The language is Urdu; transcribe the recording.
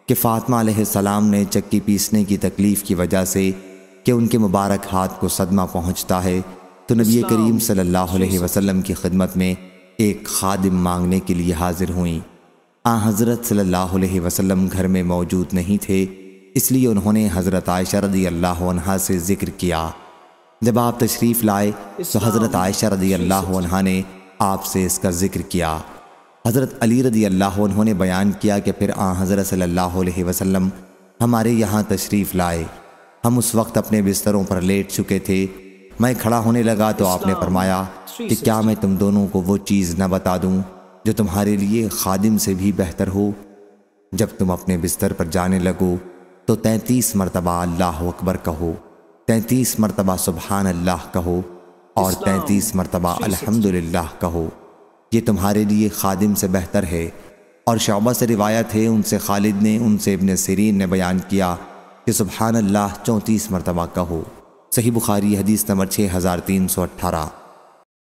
کہ فاطمہ علیہ السلام نے چکی پیسنے کی تکلیف کی وجہ سے کہ ان کے مبارک ہاتھ کو صدمہ پہنچتا ہے تو نبی کریم صلی اللہ علیہ وسلم کی خدمت میں ایک خادم مانگنے کے لیے حاضر ہوئیں۔ حضرت صلی اللہ علیہ وسلم گھر میں موجود نہیں تھے، اس لیے انہوں نے حضرت عائشہ رضی اللہ عنہا سے ذکر کیا۔ جب آپ تشریف لائے تو حضرت عائشہ رضی اللہ عنہا نے آپ سے اس کا ذکر کیا۔ حضرت علی رضی اللہ عنہ نے بیان کیا کہ پھر حضرت صلی اللہ علیہ وسلم ہمارے یہاں تشریف لائے۔ ہم اس وقت اپنے بستروں پر لیٹ چکے تھے۔ میں کھڑا ہونے لگا تو آپ نے فرمایا کہ کیا میں تم دونوں کو وہ چیز نہ بتا دوں جو تمہارے لیے خادم سے بھی بہتر ہو؟ جب تم اپنے بستر پر جانے لگو تو 33 مرتبہ اللہ اکبر کہو، 33 مرتبہ سبحان اللہ کہو اور 33 مرتبہ الحمدللہ کہو، یہ تمہارے لیے خادم سے بہتر ہے۔ اور شعبہ سے روایت ہے، ان سے خالد نے، ان سے ابن سیرین نے بیان کیا کہ سبحان اللہ 34 مرتبہ کہو۔ صحیح بخاری حدیث نمبر 6318۔